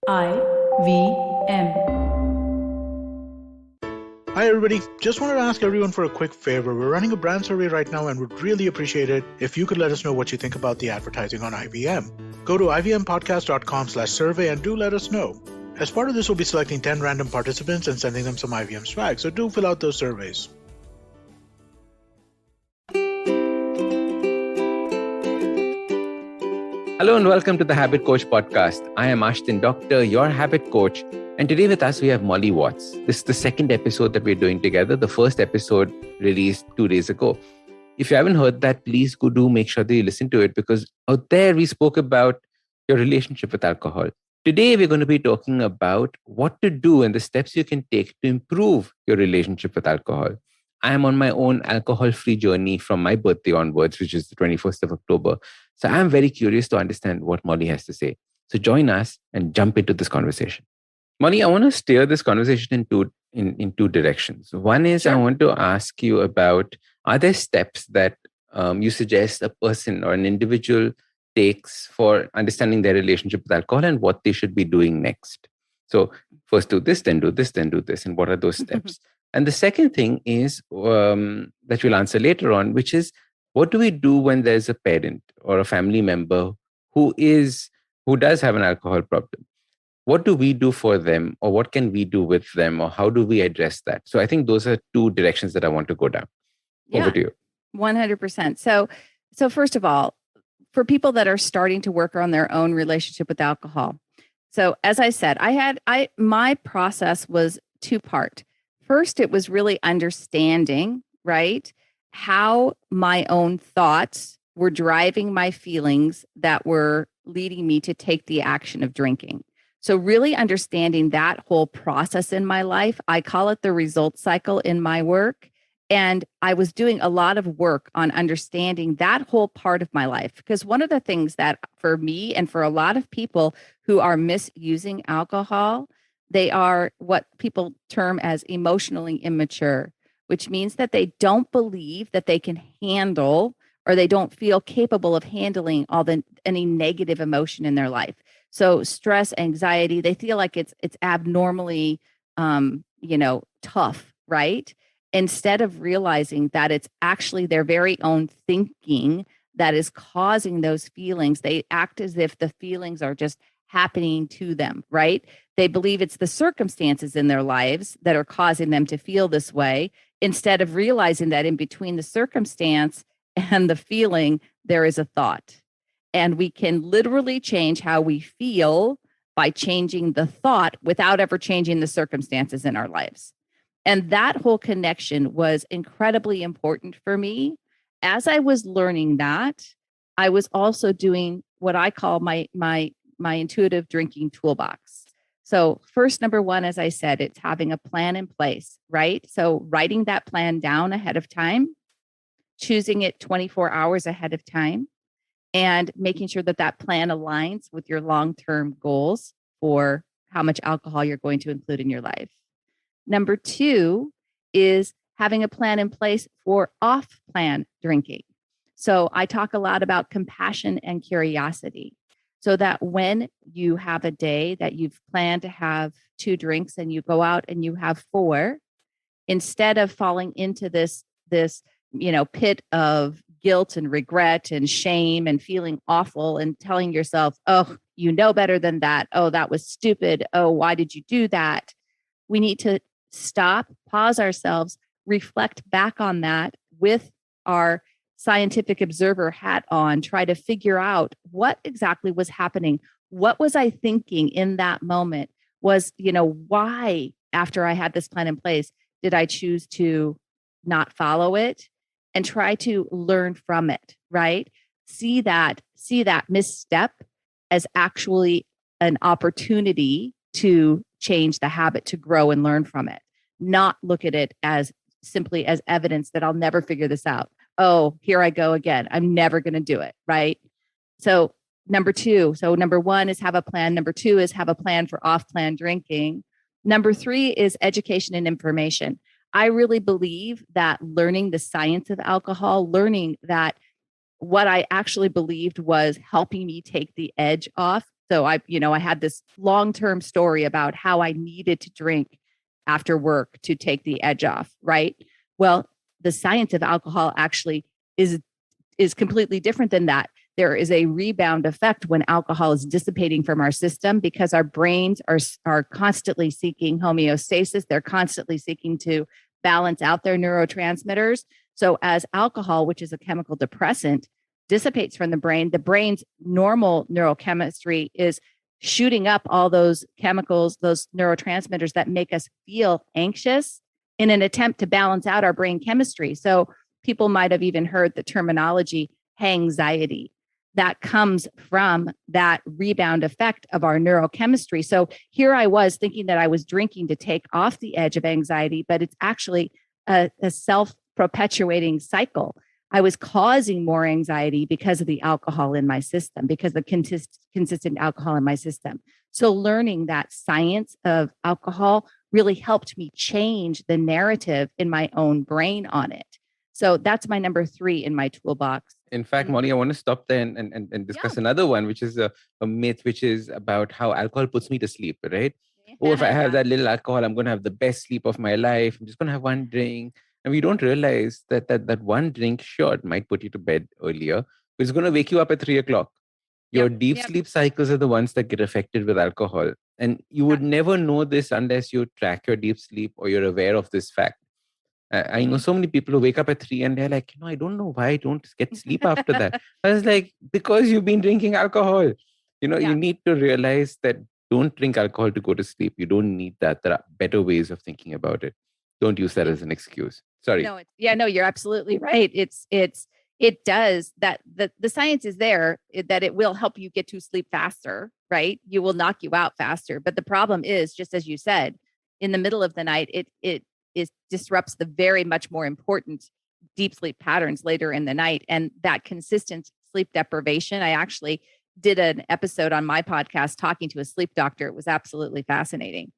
IVM. Hi, everybody. Just wanted to ask everyone for a quick favor. We're running a brand survey right now and would really appreciate it if you could let us know what you think about the advertising on IVM. Go to ivmpodcast.com/survey and do let us know. As part of this, we'll be selecting 10 random participants and sending them some IVM swag, so do fill out those surveys. Hello and welcome to the Habit Coach podcast. I am Ashdin Doctor, your habit coach. And today with us, we have Molly Watts. This is the second episode that we're doing together. The first episode released 2 days ago. If you haven't heard that, please go do make sure that you listen to it, because out there we spoke about your relationship with alcohol. Today, we're going to be talking about what to do and the steps you can take to improve your relationship with alcohol. I am on my own alcohol-free journey from my birthday onwards, which is the 21st of October. So I'm very curious to understand what Molly has to say. So join us and jump into this conversation. Molly, I want to steer this conversation in two directions. One is I want to ask you about, are there steps that you suggest a person or an individual takes for understanding their relationship with alcohol and what they should be doing next? So first do this, then do this, then do this. And what are those steps? And the second thing is that you'll answer later on, which is, what do we do when there's a parent or a family member who does have an alcohol problem? What do we do for them, or what can we do with them, or how do we address that? So I think those are two directions that I want to go down. Over to you. 100%. So first of all, for people that are starting to work on their own relationship with alcohol. So as I said, my process was two-part. First, it was really understanding, right, how my own thoughts were driving my feelings that were leading me to take the action of drinking. So really understanding that whole process in my life, I call it the result cycle in my work. And I was doing a lot of work on understanding that whole part of my life. Because one of the things that for me and for a lot of people who are misusing alcohol, they are what people term as emotionally immature, which means that they don't believe that they can handle, or they don't feel capable of handling any negative emotion in their life. So stress, anxiety, they feel like it's abnormally, tough, right? Instead of realizing that it's actually their very own thinking that is causing those feelings, they act as if the feelings are just happening to them, right? They believe it's the circumstances in their lives that are causing them to feel this way, instead of realizing that in between the circumstance and the feeling, there is a thought. And we can literally change how we feel by changing the thought without ever changing the circumstances in our lives. And that whole connection was incredibly important for me. As I was learning that, I was also doing what I call my intuitive drinking toolbox. So first, number one, as I said, it's having a plan in place, right? So writing that plan down ahead of time, choosing it 24 hours ahead of time, and making sure that that plan aligns with your long-term goals for how much alcohol you're going to include in your life. Number two is having a plan in place for off-plan drinking. So I talk a lot about compassion and curiosity, so that when you have a day that you've planned to have 2 drinks and you go out and you have 4, instead of falling into this pit of guilt and regret and shame and feeling awful and telling yourself, oh, you know better than that. Oh, that was stupid. Oh, why did you do that? We need to stop, pause ourselves, reflect back on that with our scientific observer hat on, try to figure out what exactly was happening. What was I thinking in that moment? Was, why, after I had this plan in place, did I choose to not follow it? And try to learn from it, right? See that misstep as actually an opportunity to change the habit, to grow and learn from it. Not look at it as simply as evidence that I'll never figure this out. Oh, here I go again. I'm never going to do it, right? So number one is have a plan. Number 2 is have a plan for off-plan drinking. Number 3 is education and information. I really believe that learning the science of alcohol, learning that what I actually believed was helping me take the edge off. So I had this long-term story about how I needed to drink after work to take the edge off, right? Well, the science of alcohol actually is completely different than that. There is a rebound effect when alcohol is dissipating from our system because our brains are constantly seeking homeostasis. They're constantly seeking to balance out their neurotransmitters. So as alcohol, which is a chemical depressant, dissipates from the brain's normal neurochemistry is shooting up all those chemicals, those neurotransmitters that make us feel anxious in an attempt to balance out our brain chemistry. So people might have even heard the terminology hangxiety. That comes from that rebound effect of our neurochemistry. So here I was thinking that I was drinking to take off the edge of anxiety, but it's actually a self-perpetuating cycle. I was causing more anxiety because of the alcohol in my system, because of the consistent alcohol in my system. So learning that science of alcohol really helped me change the narrative in my own brain on it. So that's my number 3 in my toolbox. In fact, Molly, I want to stop there and discuss another one, which is a myth, which is about how alcohol puts me to sleep, right? Oh, if I have that little alcohol, I'm going to have the best sleep of my life. I'm just going to have one drink. And we don't realize that one drink, sure, it might put you to bed earlier, but it's going to wake you up at 3 o'clock. Your deep sleep cycles are the ones that get affected with alcohol. And you would never know this unless you track your deep sleep or you're aware of this fact. I know so many people who wake up at 3 and they're like, I don't know why I don't get sleep after that. I was like, because you've been drinking alcohol. You need to realize that don't drink alcohol to go to sleep. You don't need that. There are better ways of thinking about it. Don't use that as an excuse. Sorry. No, you're absolutely right. It does that. The science is there that it will help you get to sleep faster, right? You will knock you out faster. But the problem is, just as you said, in the middle of the night, it disrupts the very much more important deep sleep patterns later in the night. And that consistent sleep deprivation, I actually did an episode on my podcast talking to a sleep doctor. It was absolutely fascinating.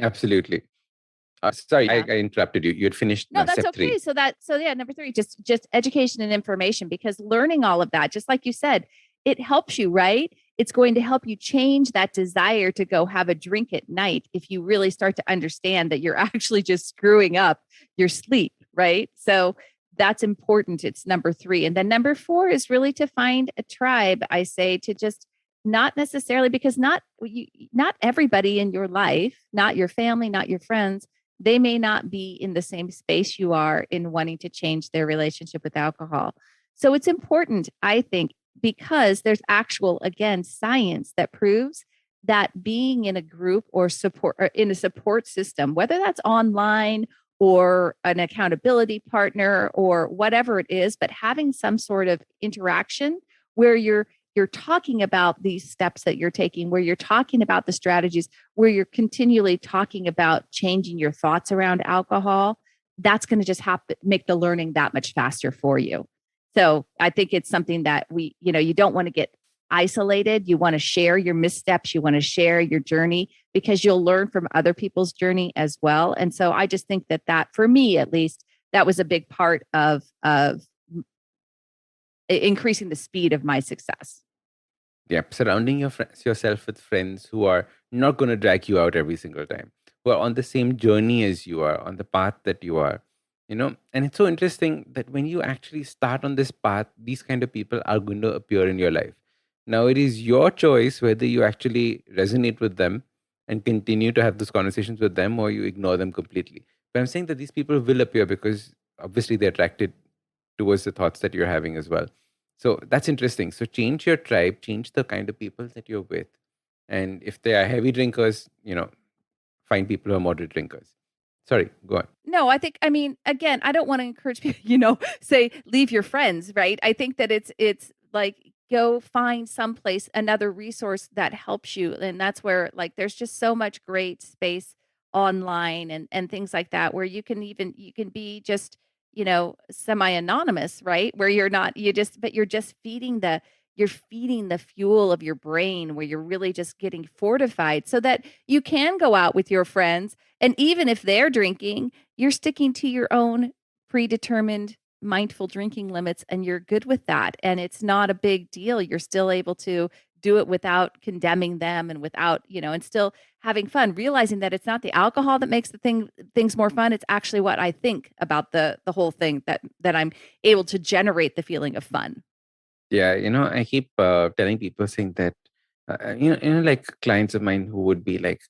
Absolutely. Sorry, I interrupted you. You had finished. No, that's step okay. 3. So number 3, just education and information, because learning all of that, just like you said, it helps you, right? It's going to help you change that desire to go have a drink at night if you really start to understand that you're actually just screwing up your sleep, right? So that's important. It's number 3. And then number 4 is really to find a tribe, I say, to just not necessarily, because not everybody in your life, not your family, not your friends, they may not be in the same space you are in wanting to change their relationship with alcohol. So it's important, I think, because there's actual, again, science that proves that being in a group or in a support system, whether that's online or an accountability partner or whatever it is, but having some sort of interaction where you're talking about these steps that you're taking, where you're talking about the strategies, where you're continually talking about changing your thoughts around alcohol, that's going to just make the learning that much faster for you. So I think it's something that you don't want to get isolated. You want to share your missteps. You want to share your journey because you'll learn from other people's journey as well. And so I just think that for me, at least, that was a big part of increasing the speed of my success. Yep. Surrounding yourself with friends who are not going to drag you out every single time, who are on the same journey as you are, on the path that you are. And it's so interesting that when you actually start on this path, these kind of people are going to appear in your life. Now, it is your choice whether you actually resonate with them and continue to have those conversations with them or you ignore them completely. But I'm saying that these people will appear because obviously they're attracted towards the thoughts that you're having as well. So that's interesting. So change your tribe, change the kind of people that you're with. And if they are heavy drinkers, find people who are moderate drinkers. Sorry, go on. No, again, I don't want to encourage people, say leave your friends, right? I think that it's like go find someplace, another resource that helps you. And that's where there's just so much great space online and things like that where you can be just, semi-anonymous, right? Where you're just feeding the fuel of your brain where you're really just getting fortified so that you can go out with your friends. And even if they're drinking, you're sticking to your own predetermined mindful drinking limits and you're good with that. And it's not a big deal. You're still able to do it without condemning them and without, and still having fun, realizing that it's not the alcohol that makes the things more fun. It's actually what I think about the whole thing that I'm able to generate the feeling of fun. Yeah, I keep telling people saying that, like clients of mine who would be like,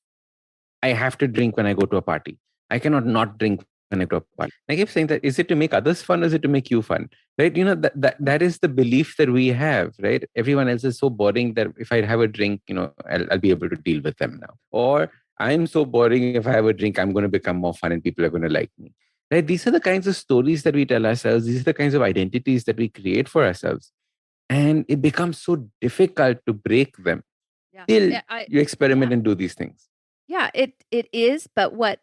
I have to drink when I go to a party. I cannot not drink when I go to a party. I keep saying that, is it to make others fun or is it to make you fun? Right? That is the belief that we have, right? Everyone else is so boring that if I have a drink, I'll be able to deal with them now. Or I'm so boring, if I have a drink, I'm going to become more fun and people are going to like me. Right? These are the kinds of stories that we tell ourselves. These are the kinds of identities that we create for ourselves. And it becomes so difficult to break them Yeah. till Yeah, you experiment and do these things. Yeah, it is, but what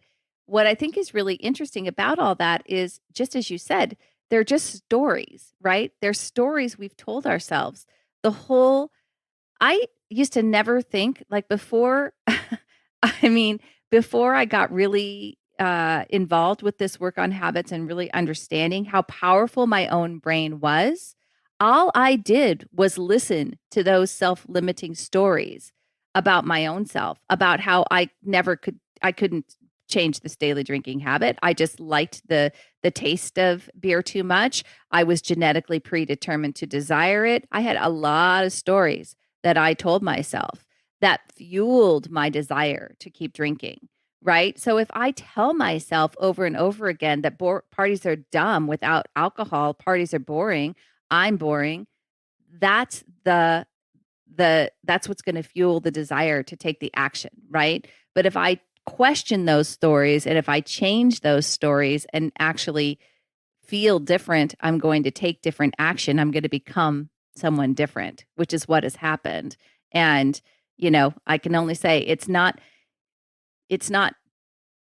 I think is really interesting about all that is, just as you said, they're just stories, right? They're stories we've told ourselves. The whole I used to never think, like, before I mean, before I got really involved with this work on habits and really understanding how powerful my own brain was, all I did was listen to those self-limiting stories about my own self, about how I couldn't change this daily drinking habit. I just liked the taste of beer too much. I was genetically predetermined to desire it. I had a lot of stories that I told myself that fueled my desire to keep drinking. Right. So if I tell myself over and over again that parties are dumb without alcohol, parties are boring, I'm boring, that's that's what's going to fuel the desire to take the action. Right. But if I question those stories and if I change those stories and actually feel different, I'm going to take different action. I'm going to become someone different, which is what has happened. And, I can only say it's not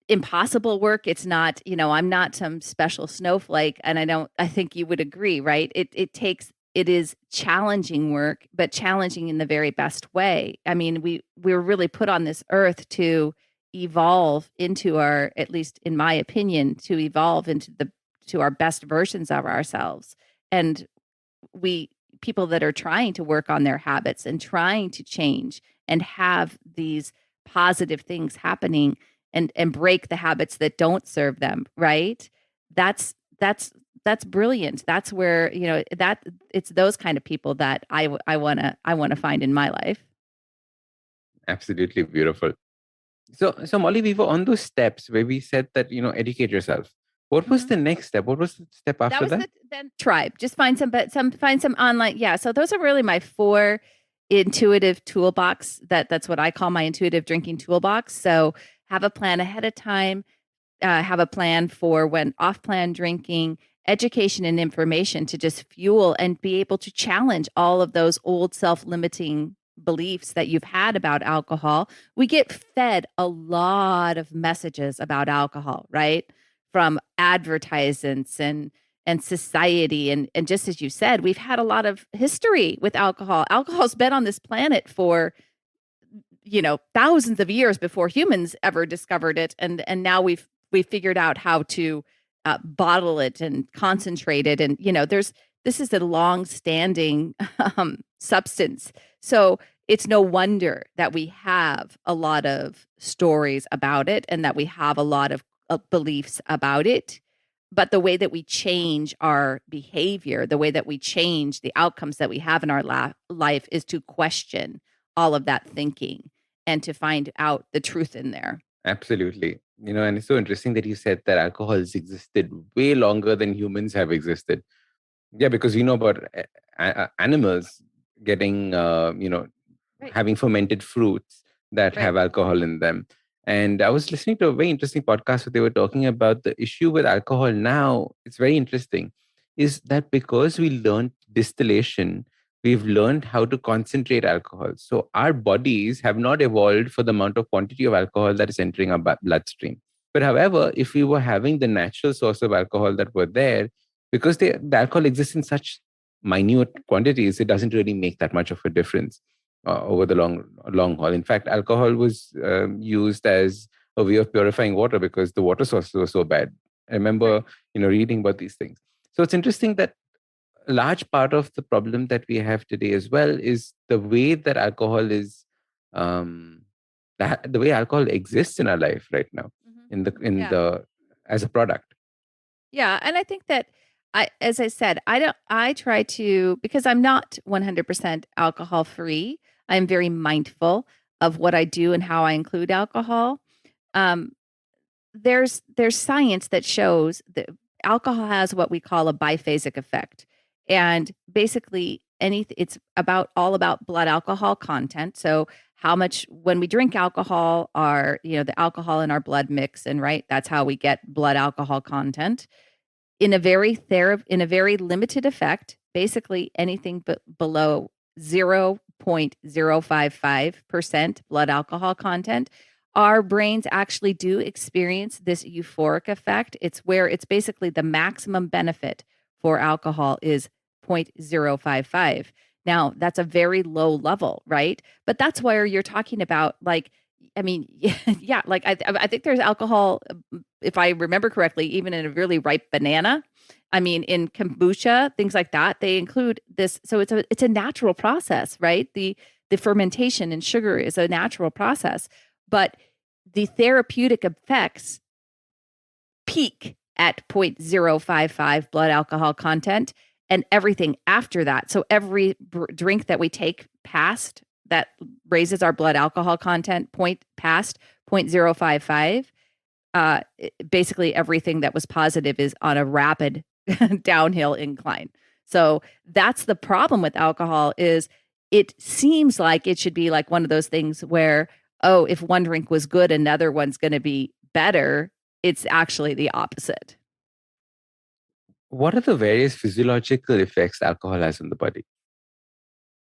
impossible work. It's not, I'm not some special snowflake. And I think you would agree, right? It is challenging work, but challenging in the very best way. I mean, we're really put on this earth to evolve into our, at least in my opinion, to evolve to our best versions of ourselves. And we people that are trying to work on their habits and trying to change and have these positive things happening and break the habits that don't serve them, right? That's brilliant. That's where, that it's those kind of people that I want to find in my life. Absolutely beautiful. So Molly, we were on those steps where we said that, educate yourself. What was Mhm. the next step? What was the step That after was that? then tribe. Just find some online. Yeah. So those are really my 4 intuitive toolbox. That's what I call my intuitive drinking toolbox. So have a plan ahead of time, have a plan for when off plan drinking, education and information to just fuel and be able to challenge all of those old self limiting beliefs that you've had about alcohol. We get fed a lot of messages about alcohol, right? From advertisements and society. And just as you said, we've had a lot of history with alcohol. Alcohol's been on this planet for thousands of years before humans ever discovered it, and now we've figured out how to bottle it and concentrate it, and this is a long standing substance. So it's no wonder that we have a lot of stories about it and that we have a lot of beliefs about it. But the way that we change our behavior, the way that we change the outcomes that we have in our life is to question all of that thinking and to find out the truth in there. Absolutely. And it's so interesting that you said that alcohol has existed way longer than humans have existed. Yeah, because we know about animals getting, Right. having fermented fruits that Right. have alcohol in them. And I was listening to a very interesting podcast where they were talking about the issue with alcohol now. It's very interesting. Is that because we learned distillation, we've learned how to concentrate alcohol. So our bodies have not evolved for the amount of quantity of alcohol that is entering our bloodstream. But however, if we were having the natural source of alcohol that were there, because the alcohol exists in such minute quantities, it doesn't really make that much of a difference over the long haul. In fact, alcohol was used as a way of purifying water because the water sources were so bad. I remember, Right. reading about these things. So it's interesting that a large part of the problem that we have today as well is the way that alcohol is, um, the way alcohol exists in our life right now, in Yeah. the as a product. Yeah, and I think that as I said, I try to, because I'm not 100% alcohol free. I'm very mindful of what I do and how I include alcohol. Um, there's science that shows that alcohol has what we call a biphasic effect. And basically it's about all about blood alcohol content. So how much when we drink alcohol, the alcohol in our blood mix, and right, that's how we get blood alcohol content in a very limited effect, basically anything but below 0.055% blood alcohol content, our brains actually do experience this euphoric effect. It's basically the maximum benefit for alcohol is 0.055. Now, that's a very low level, right? But that's where you're talking about, like, I mean, yeah, like I think there's alcohol, if I remember correctly, even in a really ripe banana. I mean, in kombucha, things like that, they include this. So it's a natural process, right? The fermentation in sugar is a natural process, but the therapeutic effects peak at 0.055 blood alcohol content, and everything after that. So every drink that we take past that raises our blood alcohol content past 0.055, basically everything that was positive is on a rapid downhill incline. So that's the problem with alcohol. Is it seems like it should be like one of those things where, oh, if one drink was good, another one's going to be better. It's actually the opposite. What are the various physiological effects alcohol has on the body?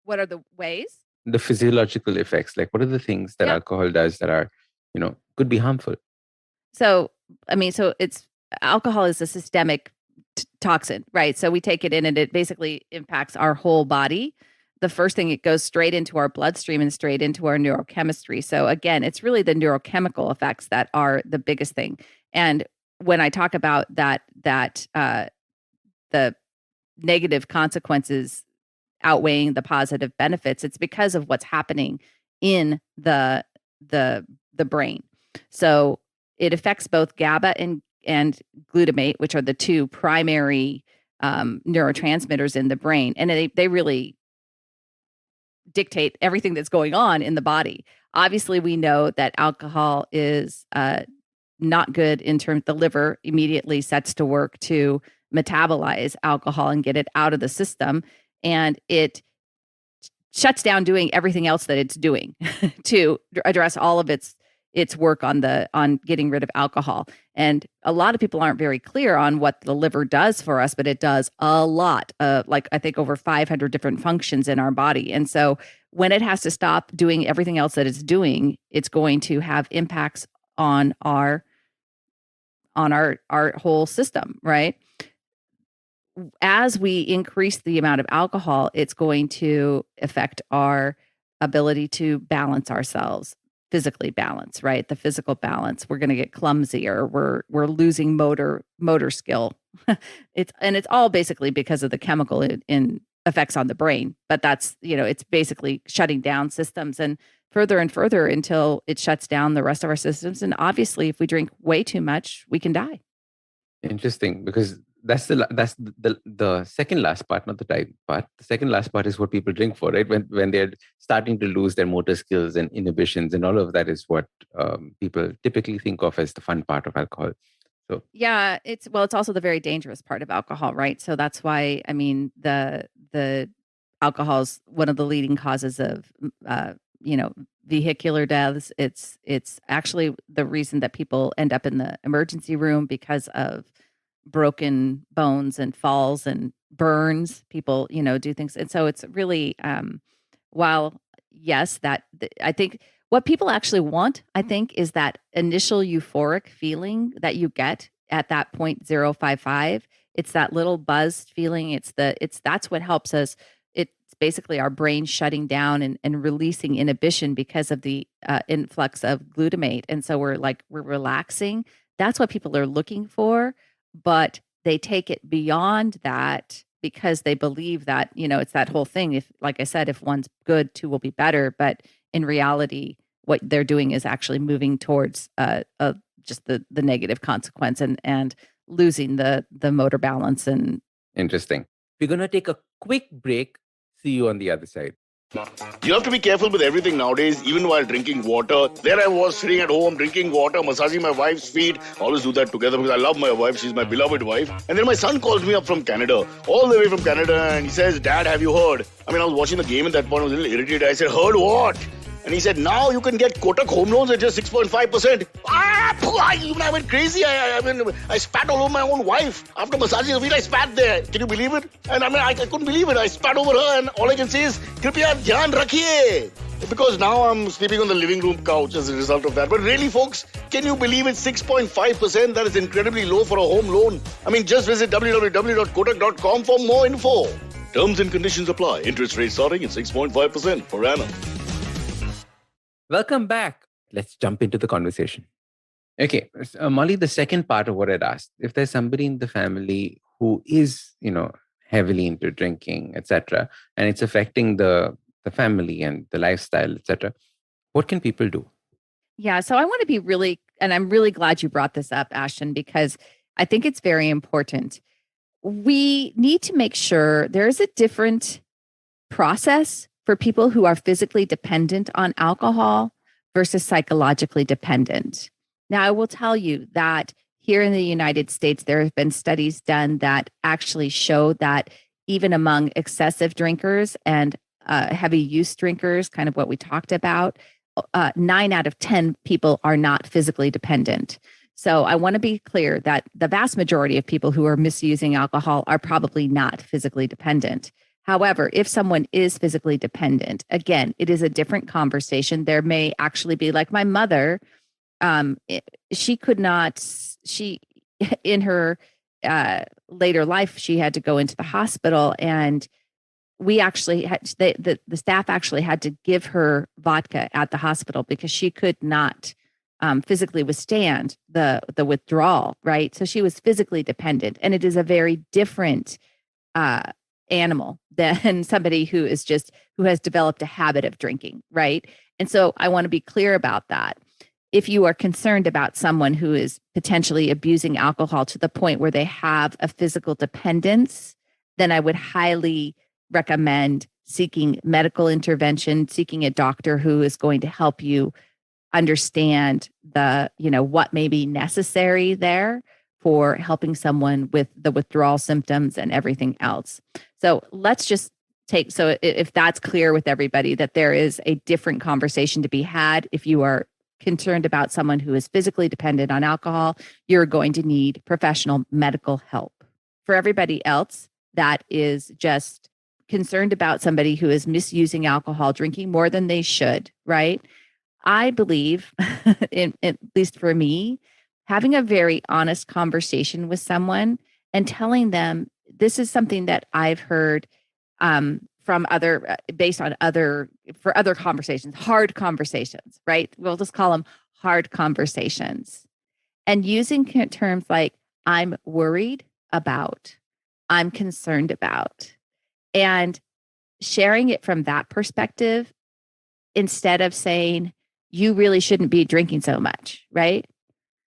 What are the ways? The physiological effects, like what are the things that Yeah. alcohol does that are, could be harmful? So, I mean, so it's alcohol is a systemic toxin, right? So we take it in and it basically impacts our whole body. The first thing, it goes straight into our bloodstream and straight into our neurochemistry. So again, it's really the neurochemical effects that are the biggest thing. And when I talk about the negative consequences outweighing the positive benefits, it's because of what's happening in the brain. So it affects both GABA and glutamate, which are the two primary neurotransmitters in the brain, and they really dictate everything that's going on in the body. Obviously, we know that alcohol is not good in terms. The liver immediately sets to work to metabolize alcohol and get it out of the system, and it shuts down doing everything else that it's doing to address all of its work on getting rid of alcohol. And a lot of people aren't very clear on what the liver does for us, but it does a lot, like I think over 500 different functions in our body. And so when it has to stop doing everything else that it's doing, it's going to have impacts on our whole system, right? As we increase the amount of alcohol, it's going to affect our ability to balance ourselves, physically balance, right? The physical balance. We're going to get clumsier. We're losing motor skill. It's all basically because of the chemical in effects on the brain. But that's, it's basically shutting down systems and further until it shuts down the rest of our systems. And obviously, if we drink way too much, we can die. Interesting, because that's the second last part, not the type part. The second last part is what people drink for, right? When they're starting to lose their motor skills and inhibitions, and all of that is what people typically think of as the fun part of alcohol. So yeah, it's also the very dangerous part of alcohol, right? So that's why, I mean, the alcohol is one of the leading causes of vehicular deaths. It's actually the reason that people end up in the emergency room because of broken bones and falls and burns. People, do things. And so it's really while yes, I think what people actually want, I think, is that initial euphoric feeling that you get at that 0.055. It's that little buzzed feeling. That's what helps us. It's basically our brain shutting down and releasing inhibition because of the influx of glutamate. And so we're relaxing. That's what people are looking for, but they take it beyond that because they believe that, it's that whole thing. If, like I said, if one's good, two will be better. But in reality, what they're doing is actually moving towards just the negative consequence and losing the motor balance. And Interesting. We're going to take a quick break. See you on the other side. You have to be careful with everything nowadays, even while drinking water. There I was sitting at home drinking water, massaging my wife's feet. Always do that together because I love my wife. She's my beloved wife. And then my son calls me up from Canada, all the way from Canada, and he says, "Dad, have you heard?" I was watching the game at that point. I was a little irritated. I said, "Heard what?" And he said, "Now you can get Kotak home loans at just 6.5%. I went crazy. I spat all over my own wife. After massaging her feet, I spat there. Can you believe it? And I couldn't believe it. I spat over her, and all I can say is, "Kripiya dhyan rakhiye." Because now I'm sleeping on the living room couch as a result of that. But really, folks, can you believe it's 6.5%? That is incredibly low for a home loan. Just visit www.kotak.com for more info. Terms and conditions apply. Interest rate starting at 6.5% per annum. Welcome back. Let's jump into the conversation. Okay, Molly, the second part of what I'd asked, if there's somebody in the family who is, heavily into drinking, etc., and it's affecting the family and the lifestyle, etc., what can people do? Yeah, so I want to be and I'm really glad you brought this up, Ashdin, because I think it's very important. We need to make sure there's a different process for people who are physically dependent on alcohol versus psychologically dependent. Now, I will tell you that here in the United States, there have been studies done that actually show that even among excessive drinkers and heavy use drinkers, kind of what we talked about, 9 out of 10 people are not physically dependent. So I want to be clear that the vast majority of people who are misusing alcohol are probably not physically dependent. However, if someone is physically dependent, again, it is a different conversation. There may actually be, like my mother, she in her later life, she had to go into the hospital, and we actually had, the staff actually had to give her vodka at the hospital because she could not physically withstand the withdrawal, right? So she was physically dependent, and it is a very different animal than somebody who has developed a habit of drinking, right? And so I want to be clear about that. If you are concerned about someone who is potentially abusing alcohol to the point where they have a physical dependence, then I would highly recommend seeking medical intervention, seeking a doctor who is going to help you understand what may be necessary there for helping someone with the withdrawal symptoms and everything else. So let's just if that's clear with everybody, that there is a different conversation to be had. If you are concerned about someone who is physically dependent on alcohol, you're going to need professional medical help. For everybody else that is just concerned about somebody who is misusing alcohol, drinking more than they should, right? I believe, at least for me, having a very honest conversation with someone and telling them this is something that I've heard from other conversations, hard conversations, right? We'll just call them hard conversations. And using terms like I'm worried about, I'm concerned about, and sharing it from that perspective instead of saying, you really shouldn't be drinking so much, right?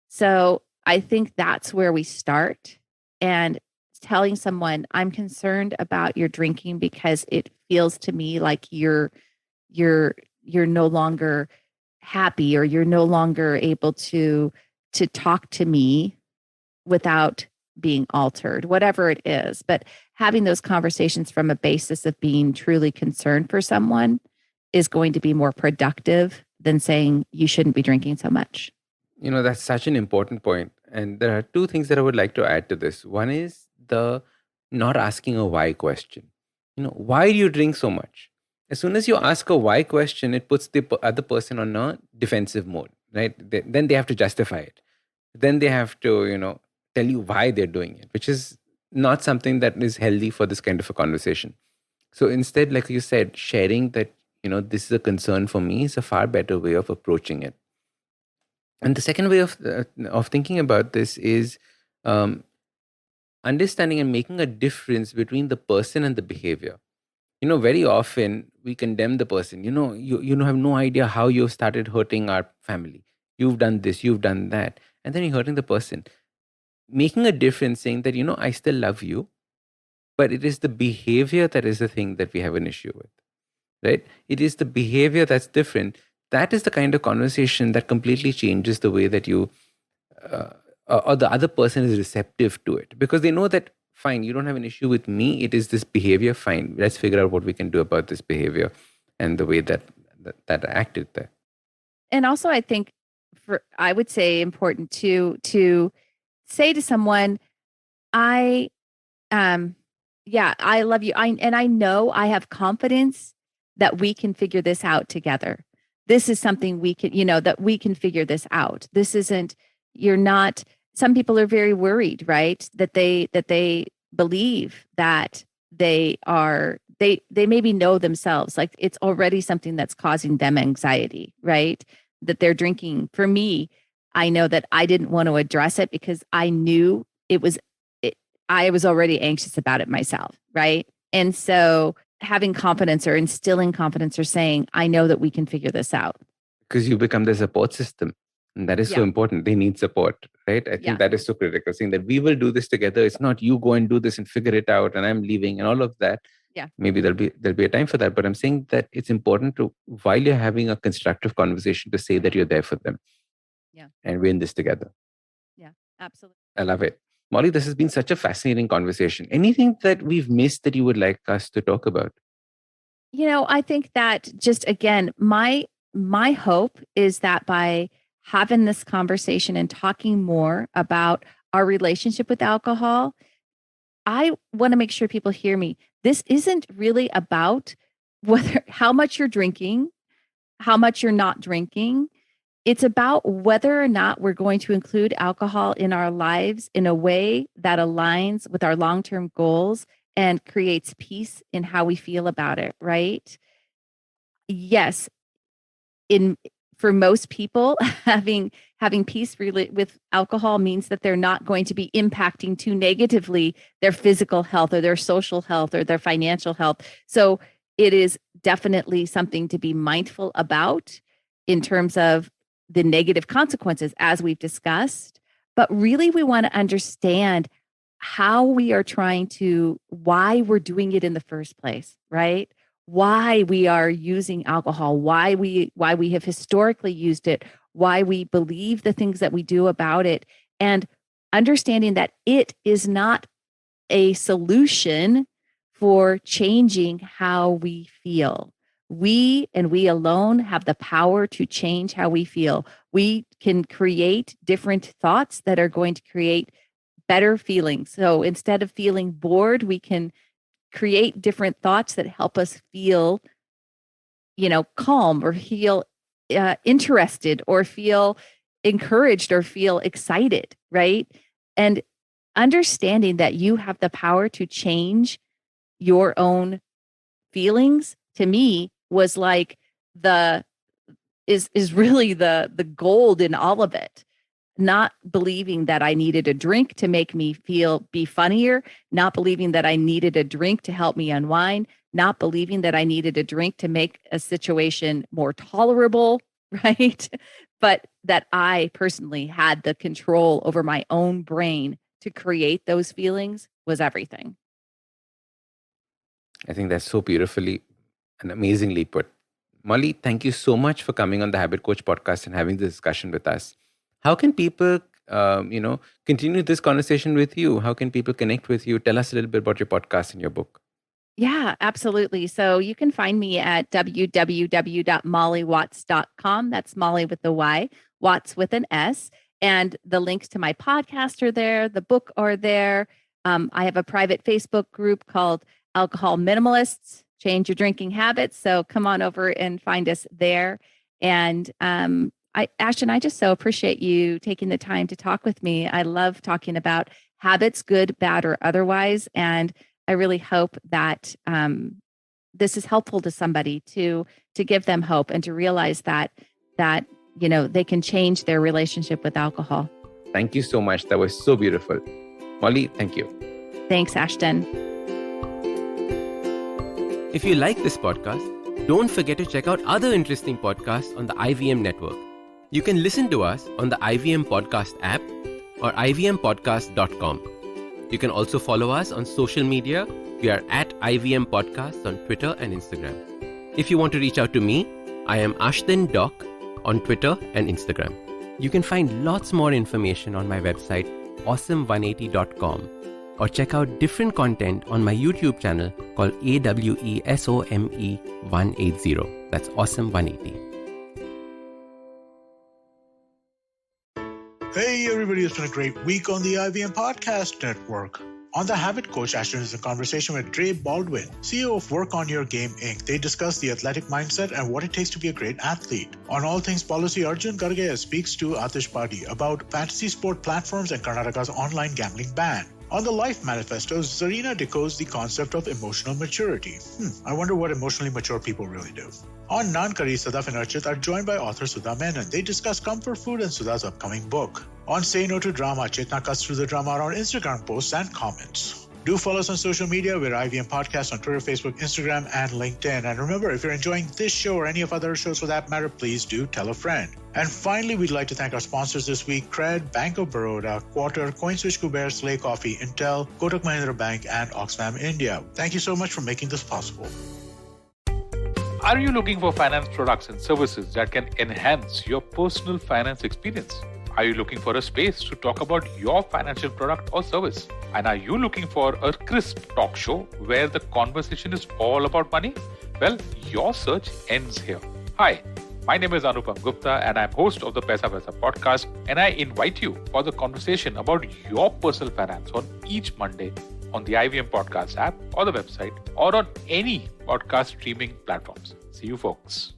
So I think that's where we start. And telling someone, I'm concerned about your drinking because it feels to me like you're no longer happy, or you're no longer able to talk to me without being altered, whatever it is. But having those conversations from a basis of being truly concerned for someone is going to be more productive than saying you shouldn't be drinking so much. That's such an important point. And there are two things that I would like to add to this. One is the not asking a why question. Why do you drink so much? As soon as you ask a why question, it puts the other person on a defensive mode, right? Then they have to justify it. Then they have to, tell you why they're doing it, which is not something that is healthy for this kind of a conversation. So instead, like you said, sharing that, this is a concern for me is a far better way of approaching it. And the second way of thinking about this is, understanding and making a difference between the person and the behavior. Very often we condemn the person. You have no idea how you've started hurting our family. You've done this, you've done that. And then you're hurting the person. Making a difference, saying that, I still love you, but it is the behavior that is the thing that we have an issue with, right? It is the behavior that's different. That is the kind of conversation that completely changes the way that you uh, or the other person is receptive to it, because they know that, fine, you don't have an issue with me, it is this behavior, fine, let's figure out what we can do about this behavior and the way that I acted there. And also, I think I would say important to say to someone, I I love you. I know I have confidence that we can figure this out together. This is something we can, that we can figure this out. This isn't, you're not, some people are very worried, right? That they believe that they maybe know themselves, like it's already something that's causing them anxiety, right? That they're drinking. For me, I know that I didn't want to address it because I knew I was already anxious about it myself, right? And so having confidence or instilling confidence or saying, I know that we can figure this out. Because you become the support system. And that is so important. They need support, right? I think that is so critical. Saying that we will do this together. It's not you go and do this and figure it out and I'm leaving and all of that. Yeah. Maybe there'll be a time for that. But I'm saying that it's important to, while you're having a constructive conversation, to say that you're there for them. Yeah. And we're in this together. Yeah, absolutely. I love it. Molly, this has been such a fascinating conversation. Anything that we've missed that you would like us to talk about? I think that just again, my hope is that by having this conversation and talking more about our relationship with alcohol, I want to make sure people hear me. This isn't really about how much you're drinking, how much you're not drinking. It's about whether or not we're going to include alcohol in our lives in a way that aligns with our long-term goals and creates peace in how we feel about it, right? Yes, for most people, having peace with alcohol means that they're not going to be impacting too negatively their physical health or their social health or their financial health. So it is definitely something to be mindful about in terms of the negative consequences, as we've discussed. But really, we want to understand how we are why we're doing it in the first place, right? Why we are using alcohol, why we have historically used it, why we believe the things that we do about it, and understanding that it is not a solution for changing how we feel. We and we alone have the power to change how we feel. We can create different thoughts that are going to create better feelings. So instead of feeling bored, we can create different thoughts that help us feel, calm or feel interested or feel encouraged or feel excited, right? And understanding that you have the power to change your own feelings, to me, was like is really the gold in all of it. Not believing that I needed a drink to make me be funnier, not believing that I needed a drink to help me unwind, not believing that I needed a drink to make a situation more tolerable, right? But that I personally had the control over my own brain to create those feelings was everything. I think that's so beautifully and amazingly put. Molly, thank you so much for coming on the Habit Coach podcast and having this discussion with us. How can people, continue this conversation with you? How can people connect with you? Tell us a little bit about your podcast and your book. Yeah, absolutely. So you can find me at www.mollywatts.com. That's Molly with the Y, Watts with an S. And the links to my podcast are there. The book are there. I have a private Facebook group called Alcohol Minimalists, Change Your Drinking Habits. So come on over and find us there. And Ashton, I just so appreciate you taking the time to talk with me. I love talking about habits, good, bad, or otherwise. And I really hope that this is helpful to somebody to give them hope and to realize that they can change their relationship with alcohol. Thank you so much. That was so beautiful. Molly, thank you. Thanks, Ashdin. If you like this podcast, don't forget to check out other interesting podcasts on the IVM network. You can listen to us on the IVM Podcast app or ivmpodcast.com. You can also follow us on social media. We are at IVM Podcasts on Twitter and Instagram. If you want to reach out to me, I am Ashdin Doc on Twitter and Instagram. You can find lots more information on my website, awesome180.com, or check out different content on my YouTube channel called AWESOME180. That's Awesome 180. Hey everybody, it's been a great week on the IVM Podcast Network. On The Habit Coach, Ashdin is in conversation with Dre Baldwin, CEO of Work on Your Game Inc. They discuss the athletic mindset and what it takes to be a great athlete. On All Things Policy, Arjun Gargaya speaks to Atish Padi about fantasy sport platforms and Karnataka's online gambling ban. On the Life Manifesto, Zarina decodes the concept of emotional maturity. I wonder what emotionally mature people really do. On Naan Kari, Sadaf and Archit are joined by author Sudha Menon. They discuss comfort food and Sudha's upcoming book. On Say No to Drama, Chetna cuts through the drama around Instagram posts and comments. Do follow us on social media. We're IVM Podcast on Twitter, Facebook, Instagram, and LinkedIn. And remember, if you're enjoying this show or any of other shows for that matter, please do tell a friend. And finally, we'd like to thank our sponsors this week, Cred, Bank of Baroda, Quarter, CoinSwitch Kuber, Slay Coffee, Intel, Kotak Mahindra Bank, and Oxfam India. Thank you so much for making this possible. Are you looking for finance products and services that can enhance your personal finance experience? Are you looking for a space to talk about your financial product or service? And are you looking for a crisp talk show where the conversation is all about money? Well, your search ends here. Hi, my name is Anupam Gupta and I'm host of the Paisa podcast, and I invite you for the conversation about your personal finance on each Monday on the IVM Podcast app or the website or on any podcast streaming platforms. See you folks.